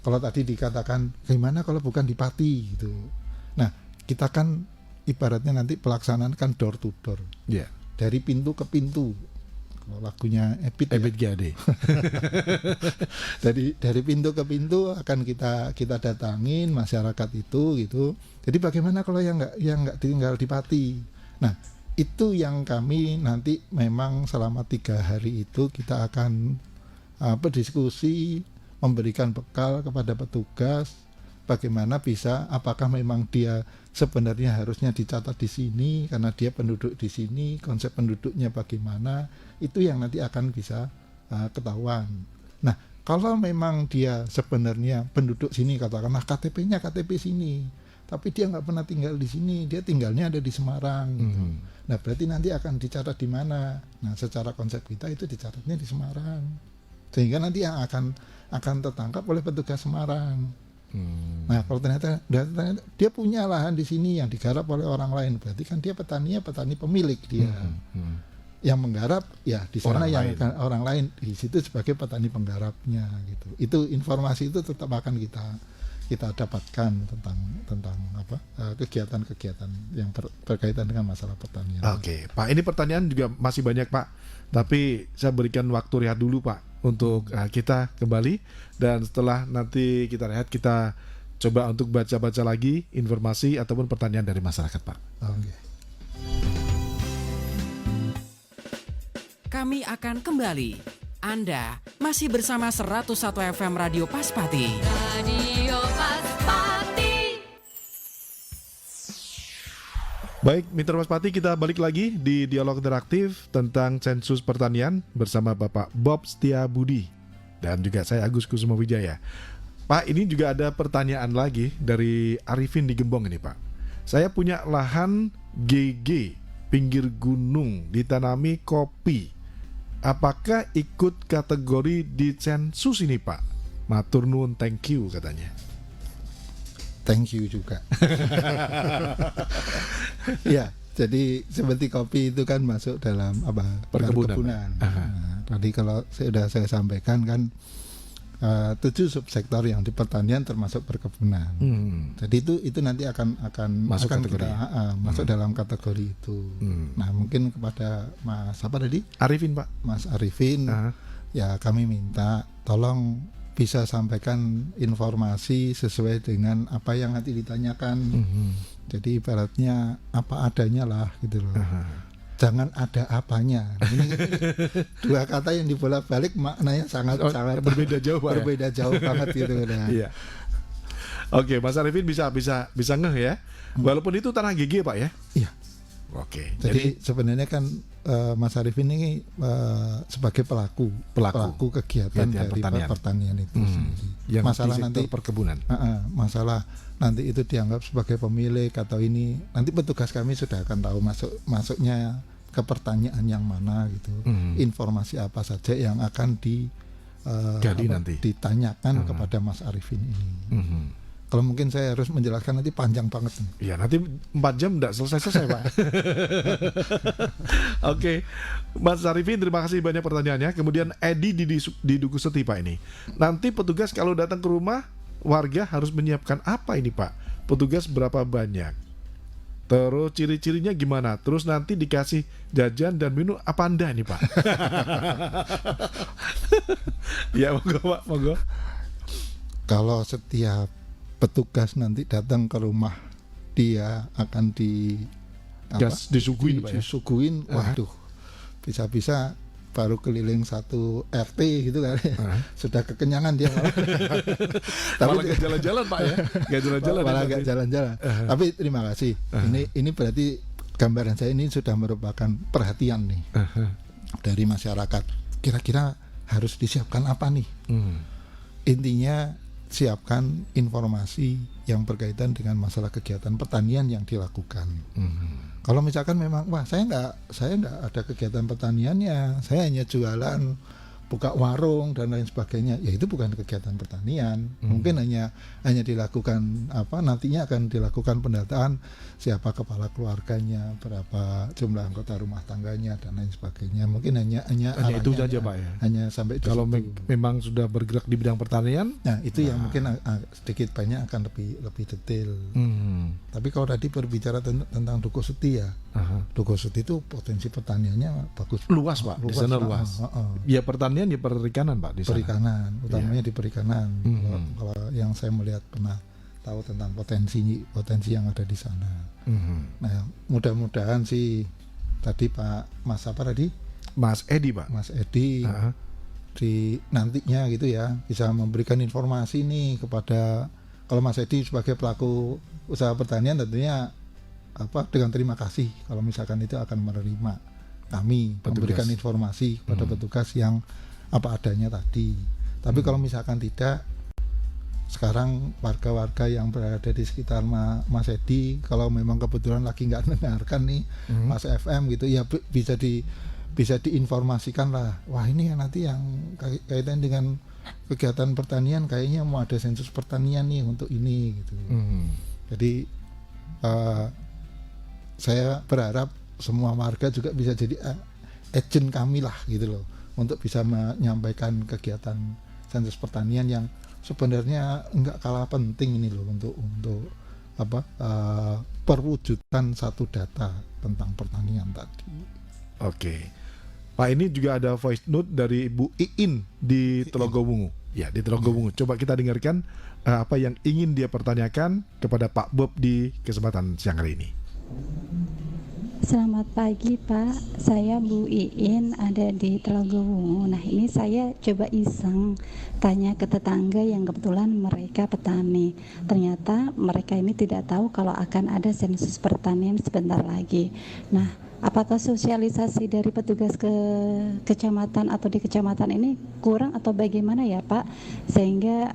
kalau tadi dikatakan gimana kalau bukan di Pati gitu. Nah, kita kan ibaratnya nanti pelaksanaan kan door to door. Iya. Dari pintu ke pintu. Kalau lagunya Ebit GAD. dari pintu ke pintu akan kita datangin masyarakat itu gitu. Jadi bagaimana kalau yang nggak tinggal di Pati? Nah, itu yang kami nanti memang selama 3 hari itu kita akan berdiskusi, memberikan bekal kepada petugas bagaimana bisa, apakah memang dia sebenarnya harusnya dicatat di sini karena dia penduduk di sini, konsep penduduknya bagaimana, itu yang nanti akan bisa ketahuan. Nah, kalau memang dia sebenarnya penduduk sini, katakanlah KTP-nya KTP sini, tapi dia nggak pernah tinggal di sini, dia tinggalnya ada di Semarang. Gitu. Nah, berarti nanti akan dicatat di mana? Nah, secara konsep kita itu dicatatnya di Semarang, sehingga nanti yang akan tertangkap oleh petugas Semarang. Nah, kalau ternyata dia punya lahan di sini yang digarap oleh orang lain, berarti kan dia petani pemilik dia. Yang menggarap ya di sana orang lain di situ sebagai petani penggarapnya gitu. Itu informasi itu tetap akan kita dapatkan tentang kegiatan-kegiatan yang berkaitan dengan masalah pertanian. Oke, Pak, ini pertanyaan juga masih banyak, Pak. Tapi saya berikan waktu rehat dulu, Pak, untuk kita kembali, dan setelah nanti kita rehat, kita coba untuk baca-baca lagi informasi ataupun pertanyaan dari masyarakat, Pak. Oke. Kami akan kembali. Anda masih bersama 101 FM Radio Paspati. Radio Paspati. Baik, Mitra Paspati, kita balik lagi di dialog interaktif tentang sensus pertanian bersama Bapak Bob Setiabudi dan juga saya Agus Kusumawijaya. Pak, ini juga ada pertanyaan lagi dari Arifin di Gembong ini, Pak. Saya punya lahan GG pinggir gunung ditanami kopi. Apakah ikut kategori di sensus ini, Pak? Matur nuwun, thank you katanya. Thank you juga. Ya, jadi seperti kopi itu kan masuk dalam perkebunan. Nah, tadi kalau saya sampaikan kan 7 subsektor yang di pertanian termasuk perkebunan. Jadi itu nanti akan masuk kategori. Masuk dalam kategori itu. Nah, mungkin kepada Mas apa tadi? Arifin, Pak. Mas Arifin, ya kami minta tolong bisa sampaikan informasi sesuai dengan apa yang nanti ditanyakan. Jadi ibaratnya apa adanya lah gitu loh. Jangan ada apanya. Ini 2 kata yang dibolak-balik maknanya sangat berbeda jauh, Pak. Berbeda jauh banget gitu. Nah. Iya. Oke, Mas Arifin bisa ngeh ya. Walaupun itu tanah GG, Pak ya. Iya. Oke. Jadi sebenarnya kan Mas Arifin ini sebagai pelaku kegiatan dari pertanian itu sendiri. Yang masalah nanti perkebunan. Masalah nanti itu dianggap sebagai pemilik atau ini, nanti petugas kami sudah akan tahu masuknya ke pertanyaan yang mana gitu. Informasi apa saja yang akan nanti ditanyakan kepada Mas Arifin ini. Kalau mungkin saya harus menjelaskan nanti panjang banget. Iya, nanti 4 jam enggak selesai, Pak. Oke. Mas Arifin, terima kasih banyak pertanyaannya. Kemudian Edi di Duku Seti, Pak, ini. Nanti petugas kalau datang ke rumah warga harus menyiapkan apa ini, Pak? Petugas berapa banyak? Terus ciri-cirinya gimana? Terus nanti dikasih jajan dan minum apa Anda ini, Pak? Ya, monggo, Pak, monggo. Kalau setiap petugas nanti datang ke rumah, dia akan disuguhin, Pak, ya? Disuguhin, waduh, bisa-bisa baru keliling 1 RT gitu kan, sudah kekenyangan dia. Tapi malah gak jalan-jalan, Pak ya? Malah gak jalan-jalan. Tapi terima kasih. Ini berarti gambaran saya ini sudah merupakan perhatian nih dari masyarakat. Kira-kira harus disiapkan apa nih? Intinya siapkan informasi yang berkaitan dengan masalah kegiatan pertanian yang dilakukan. Kalau misalkan memang saya nggak ada kegiatan pertaniannya, saya hanya jualan buka warung dan lain sebagainya, ya itu bukan kegiatan pertanian. Mungkin hanya dilakukan nantinya akan dilakukan pendataan siapa kepala keluarganya, berapa jumlah anggota rumah tangganya dan lain sebagainya. Mungkin hanya itu saja Pak ya. Hanya sampai di Kalau situ. memang sudah bergerak di bidang pertanian, Nah itu yang mungkin sedikit banyak akan lebih detail. Tapi kalau tadi berbicara tentang Dukuh Seti ya, Dukuh Seti itu potensi pertaniannya bagus, luas Pak, di sana Pak. luas. Ya pertanian, ya perikanan Pak di sana. Perikanan, utamanya di perikanan. Kalau yang saya melihat pernah tahu tentang potensi yang ada di sana. Nah mudah-mudahan sih tadi Pak Mas Mas Edi Pak. Mas Edi di nantinya gitu ya bisa memberikan informasi nih kepada, kalau Mas Edi sebagai pelaku usaha pertanian tentunya dengan terima kasih kalau misalkan itu akan menerima kami Petugas. memberikan informasi kepada petugas yang apa adanya tadi. Tapi kalau misalkan tidak, sekarang warga-warga yang berada di sekitar Mas Edi, kalau memang kebetulan lagi nggak mendengarkan nih Mas FM gitu ya, bisa diinformasikan lah. Wah ini nanti yang kaitan dengan kegiatan pertanian kayaknya mau ada sensus pertanian nih untuk ini gitu. Jadi saya berharap semua warga juga bisa jadi agent kami lah gitu loh, untuk bisa menyampaikan kegiatan sensus pertanian yang sebenarnya enggak kalah penting ini loh untuk perwujudan satu data tentang pertanian tadi. Oke. Pak, ini juga ada voice note dari Bu Iin di Telogowungu. Ya, di Telogowungu. Coba kita dengarkan apa yang ingin dia pertanyakan kepada Pak Bob di kesempatan siang hari ini. Selamat pagi Pak, saya Bu Iin ada di Telogowungu. Nah ini saya coba iseng tanya ke tetangga yang kebetulan mereka petani. Ternyata mereka ini tidak tahu kalau akan ada sensus pertanian sebentar lagi. Nah apakah sosialisasi dari petugas ke kecamatan atau di kecamatan ini kurang atau bagaimana ya Pak, sehingga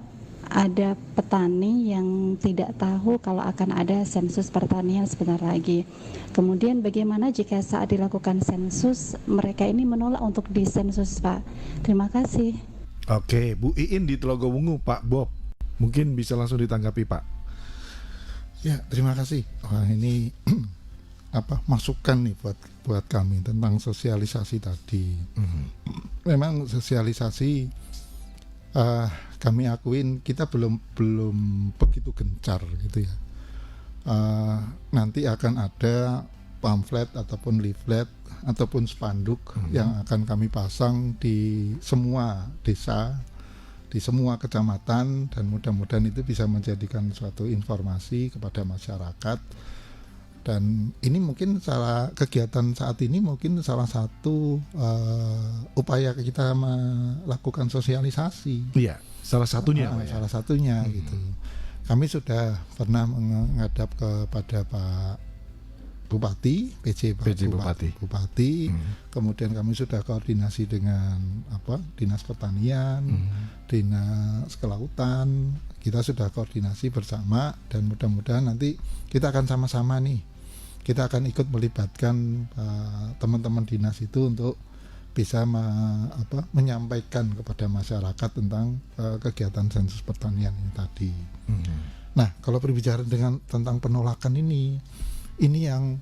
ada petani yang tidak tahu kalau akan ada sensus pertanian sebentar lagi. Kemudian bagaimana jika saat dilakukan sensus mereka ini menolak untuk disensus Pak? Terima kasih. Oke, Bu Iin di Telogowungu, Pak Bob. Mungkin bisa langsung ditanggapi Pak. Ya, terima kasih. Wah, ini masukan nih buat kami tentang sosialisasi tadi. Memang sosialisasi kami akuin kita belum begitu gencar gitu ya. Nanti akan ada pamflet ataupun leaflet ataupun spanduk yang akan kami pasang di semua desa, di semua kecamatan, dan mudah-mudahan itu bisa menjadikan suatu informasi kepada masyarakat. Dan ini mungkin kegiatan saat ini mungkin salah satu upaya kita melakukan sosialisasi. Iya, salah satunya Pak ya. Salah satunya gitu. Kami sudah pernah menghadap kepada Pak Bupati, PJ Bupati. Kemudian kami sudah koordinasi dengan Dinas Pertanian, Dinas Kelautan. Kita sudah koordinasi bersama, dan mudah-mudahan nanti kita akan sama-sama nih. Kita akan ikut melibatkan teman-teman dinas itu untuk bisa menyampaikan kepada masyarakat tentang kegiatan sensus pertanian ini tadi. Nah, kalau berbicara tentang penolakan ini yang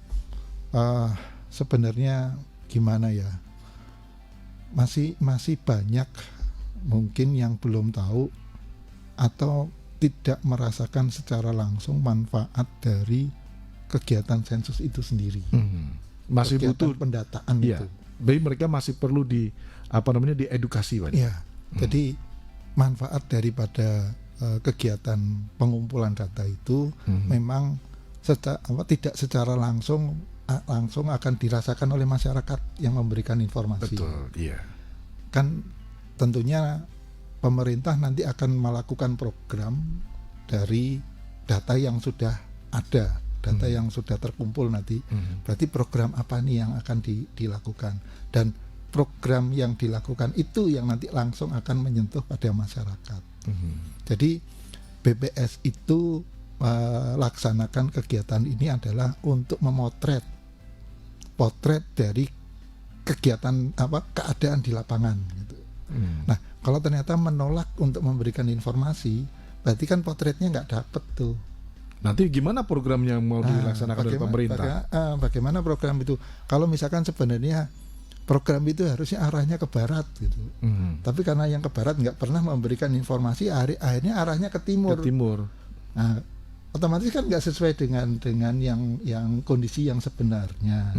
sebenarnya gimana ya? Masih banyak mungkin yang belum tahu atau tidak merasakan secara langsung manfaat dari kegiatan sensus itu sendiri. Masih kegiatan butuh pendataan itu. Jadi mereka masih perlu diedukasi Pak. Iya. Jadi manfaat daripada kegiatan pengumpulan data itu memang tidak secara langsung akan dirasakan oleh masyarakat yang memberikan informasi. Betul, iya. Kan tentunya pemerintah nanti akan melakukan program dari data yang sudah ada, data yang sudah terkumpul nanti. Berarti program apa nih yang akan dilakukan, dan program yang dilakukan itu yang nanti langsung akan menyentuh pada masyarakat. Jadi BPS itu laksanakan kegiatan ini adalah untuk memotret potret dari kegiatan keadaan di lapangan gitu. Nah, kalau ternyata menolak untuk memberikan informasi, berarti kan potretnya nggak dapet tuh. Nanti gimana programnya yang mau dilaksanakan oleh pemerintah? Bagaimana program itu? Kalau misalkan sebenarnya program itu harusnya arahnya ke barat gitu, tapi karena yang ke barat nggak pernah memberikan informasi, akhirnya arahnya ke timur. Nah, otomatis kan nggak sesuai dengan yang kondisi yang sebenarnya.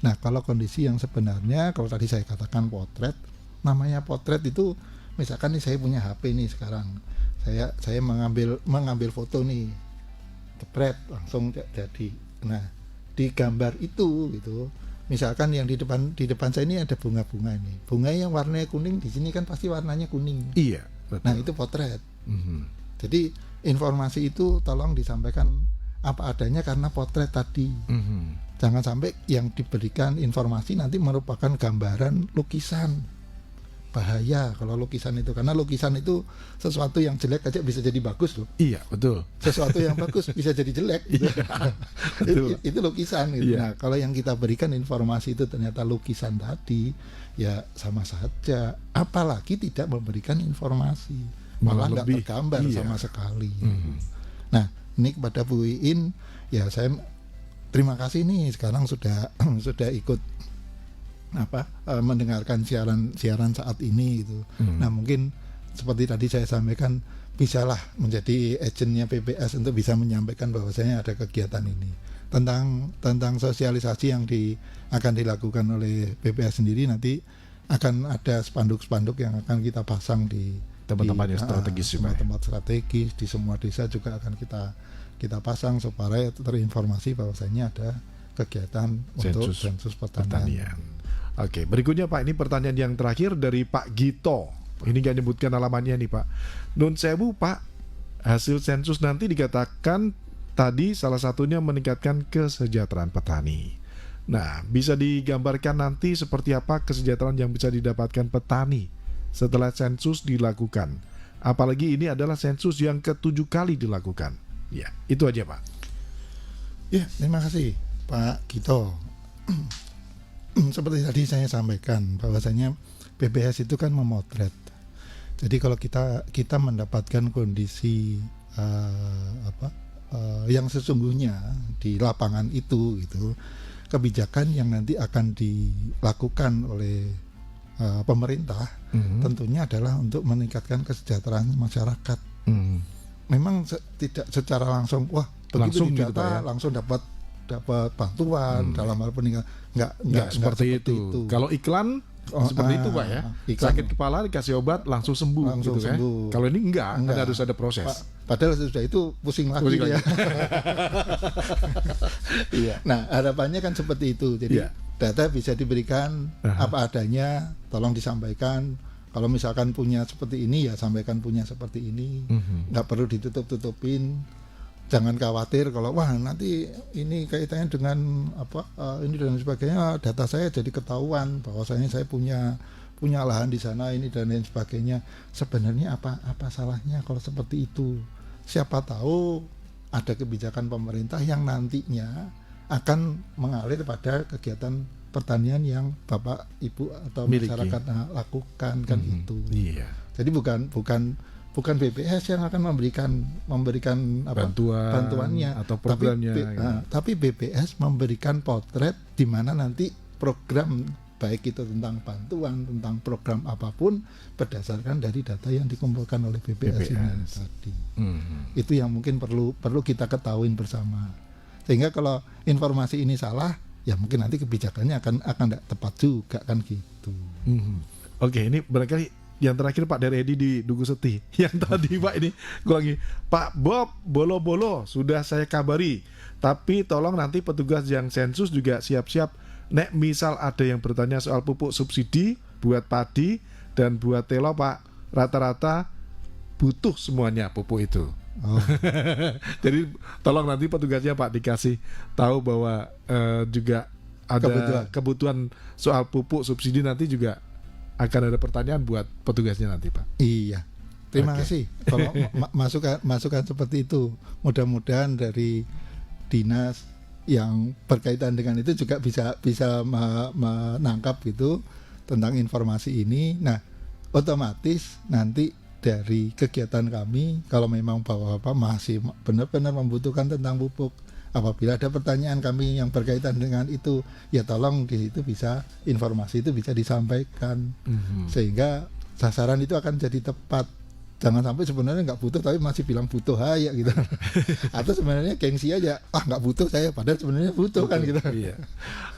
Nah, kalau kondisi yang sebenarnya, kalau tadi saya katakan potret, namanya potret itu, misalkan nih saya punya HP nih sekarang, saya mengambil foto nih, jepret langsung jadi. Nah, di gambar itu gitu, misalkan yang di depan saya ini ada bunga-bunga ini, bunga yang warnanya kuning, di sini kan pasti warnanya kuning. Iya, betul. Nah, itu potret. Jadi informasi itu tolong disampaikan apa adanya karena potret tadi. Jangan sampai yang diberikan informasi nanti merupakan gambaran lukisan. Bahaya kalau lukisan itu, karena lukisan itu sesuatu yang jelek aja bisa jadi bagus loh. Iya, betul. Sesuatu yang bagus bisa jadi jelek gitu. Itu lukisan gitu. Nah, kalau yang kita berikan informasi itu ternyata lukisan tadi, ya sama saja. Apalagi tidak memberikan informasi, malah nggak tergambar sama sekali. Nah, ini kepada Bu Iin, ya saya terima kasih nih sekarang sudah ikut mendengarkan siaran saat ini gitu. Nah, mungkin seperti tadi saya sampaikan, bisalah menjadi agennya PBS untuk bisa menyampaikan bahwasanya ada kegiatan ini. Tentang sosialisasi yang akan dilakukan oleh PBS sendiri, nanti akan ada spanduk-spanduk yang akan kita pasang di tempat-tempat yang strategis, tempat strategis di semua desa juga akan kita pasang supaya terinformasi bahwasanya ada kegiatan untuk sensus pertanian. Oke, berikutnya Pak, ini pertanyaan yang terakhir dari Pak Gito. Ini gak nyebutkan alamannya nih Pak. Nun sewu Pak, hasil sensus nanti dikatakan tadi salah satunya meningkatkan kesejahteraan petani. Nah, bisa digambarkan nanti seperti apa kesejahteraan yang bisa didapatkan petani setelah sensus dilakukan. Apalagi ini adalah sensus yang ke-7 kali dilakukan. Ya, itu aja Pak. Ya, terima kasih Pak Gito. Seperti tadi saya sampaikan bahwasanya PBS itu kan memotret. Jadi kalau kita mendapatkan kondisi yang sesungguhnya di lapangan itu gitu, kebijakan yang nanti akan dilakukan oleh pemerintah tentunya adalah untuk meningkatkan kesejahteraan masyarakat. Memang tidak secara langsung begitu didata langsung dapat bantuan dalam hal peningkatan, nggak seperti itu. Kalau iklan seperti itu Pak ya, sakit kepala dikasih obat langsung sembuh gitu sembuh. Kalau ini enggak. Harus ada proses. Padahal sudah itu pusing lagi ya. Iya. Nah, harapannya kan seperti itu. Jadi data bisa diberikan apa adanya, tolong disampaikan. Kalau misalkan punya seperti ini ya sampaikan punya seperti ini, nggak perlu ditutup-tutupin. Jangan khawatir kalau nanti ini kaitannya dengan ini dan sebagainya, data saya jadi ketahuan bahwasanya saya punya lahan di sana ini dan lain sebagainya. Sebenarnya apa salahnya kalau seperti itu? Siapa tahu ada kebijakan pemerintah yang nantinya akan mengalir pada kegiatan pertanian yang Bapak Ibu atau masyarakat lakukan kan itu. Iya. Jadi bukan BPS yang akan memberikan bantuannya atau programnya, tapi BPS memberikan potret di mana nanti program baik itu tentang bantuan, tentang program apapun berdasarkan dari data yang dikumpulkan oleh BPS ini tadi. Itu yang mungkin perlu kita ketahui bersama. Sehingga kalau informasi ini salah, ya mungkin nanti kebijakannya akan tidak tepat juga kan gitu. Oke, ini barangkali yang terakhir Pak dari Edi di Dugu Seti. Yang tadi Pak ini lagi, Pak Bob bolo-bolo sudah saya kabari, tapi tolong nanti petugas yang sensus juga siap-siap. Nek misal ada yang bertanya soal pupuk subsidi buat padi dan buat telo Pak, rata-rata butuh semuanya pupuk itu. Jadi tolong nanti petugasnya Pak dikasih tahu bahwa juga ada kebutuhan soal pupuk subsidi, nanti juga akan ada pertanyaan buat petugasnya nanti Pak. Iya, terima kasih. Kalau masukan seperti itu, mudah-mudahan dari dinas yang berkaitan dengan itu juga bisa menangkap gitu tentang informasi ini. Nah, otomatis nanti dari kegiatan kami kalau memang Bapak-bapak masih benar-benar membutuhkan tentang pupuk, apabila ada pertanyaan kami yang berkaitan dengan itu, ya tolong di situ bisa informasi itu bisa disampaikan sehingga sasaran itu akan jadi tepat. Jangan sampai sebenarnya nggak butuh tapi masih bilang butuh ya gitu. Atau sebenarnya gengsi aja, nggak butuh saya, padahal sebenarnya butuh kan gitu. Iya.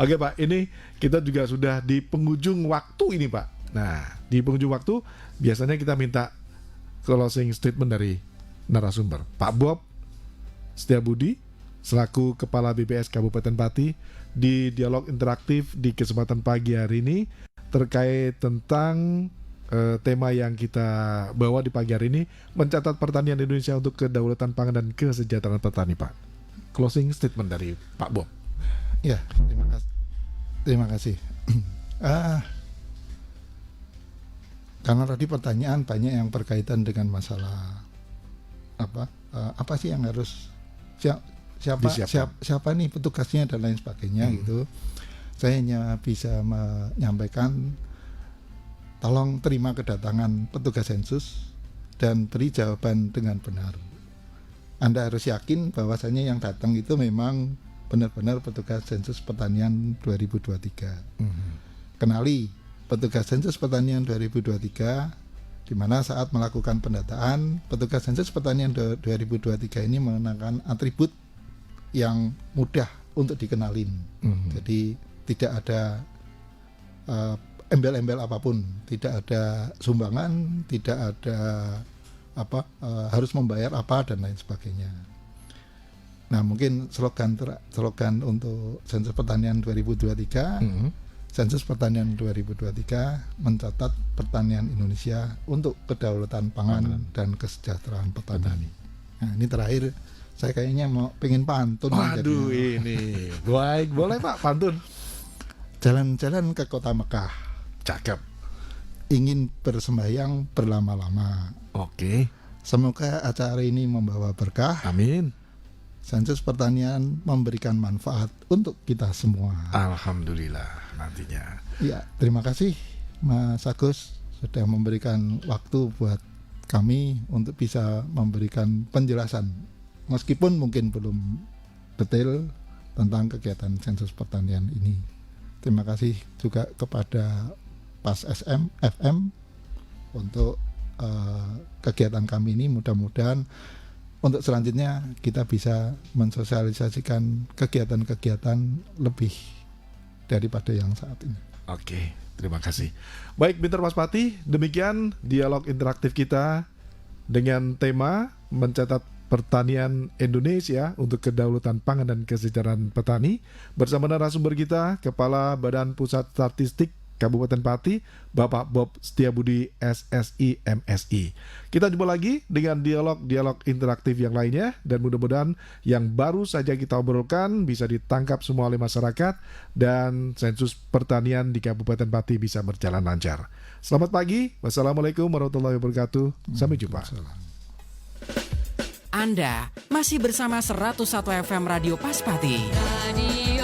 Oke Pak, ini kita juga sudah di penghujung waktu ini Pak. Nah, di penghujung waktu biasanya kita minta closing statement dari narasumber. Pak Bob Setiabudi selaku Kepala BPS Kabupaten Pati di dialog interaktif di kesempatan pagi hari ini terkait tentang tema yang kita bawa di pagi hari ini, mencatat pertanian Indonesia untuk kedaulatan pangan dan kesejahteraan petani Pak. Closing statement dari Pak Bob. Ya, terima kasih. Karena tadi pertanyaan banyak yang berkaitan dengan masalah apa sih yang harus siapa nih petugasnya dan lain sebagainya gitu. Saya hanya bisa menyampaikan, tolong terima kedatangan petugas sensus dan beri jawaban dengan benar. Anda harus yakin bahwasanya yang datang itu memang benar-benar petugas sensus pertanian 2023. Kenali petugas sensus pertanian 2023, di mana saat melakukan pendataan, petugas sensus pertanian 2023 ini mengenakan atribut yang mudah untuk dikenalin. Jadi tidak ada embel-embel apapun, tidak ada sumbangan, tidak ada harus membayar apa dan lain sebagainya. Nah, mungkin slogan untuk sensus pertanian 2023. Sensus Pertanian 2023 mencatat pertanian Indonesia untuk kedaulatan pangan dan kesejahteraan petani. Nah, ini terakhir saya kayaknya pengen pantun. Waduh, ini baik, boleh Pak pantun. Jalan-jalan ke kota Mekah, Cakep. ingin bersembahyang berlama-lama. Oke. Semoga acara ini membawa berkah. Amin. Sensus pertanian memberikan manfaat untuk kita semua. Alhamdulillah nantinya. Ya, terima kasih Mas Agus sudah memberikan waktu buat kami untuk bisa memberikan penjelasan, meskipun mungkin belum detail tentang kegiatan sensus pertanian ini. Terima kasih juga kepada PAS FM untuk kegiatan kami ini. Mudah-mudahan untuk selanjutnya kita bisa mensosialisasikan kegiatan-kegiatan lebih daripada yang saat ini. Oke, terima kasih. Baik, Binter Mas Pati, demikian dialog interaktif kita dengan tema mencatat pertanian Indonesia untuk kedaulatan pangan dan kesejahteraan petani bersama narasumber kita, Kepala Badan Pusat Statistik Kabupaten Pati, Bapak Bob Setiabudi SSI MSI. Kita jumpa lagi dengan dialog interaktif yang lainnya, dan mudah-mudahan yang baru saja kita obrolkan bisa ditangkap semua oleh masyarakat dan sensus pertanian di Kabupaten Pati bisa berjalan lancar. Selamat pagi, wassalamualaikum warahmatullahi wabarakatuh. Sampai jumpa. Anda masih bersama 101 FM Radio Paspati. Radio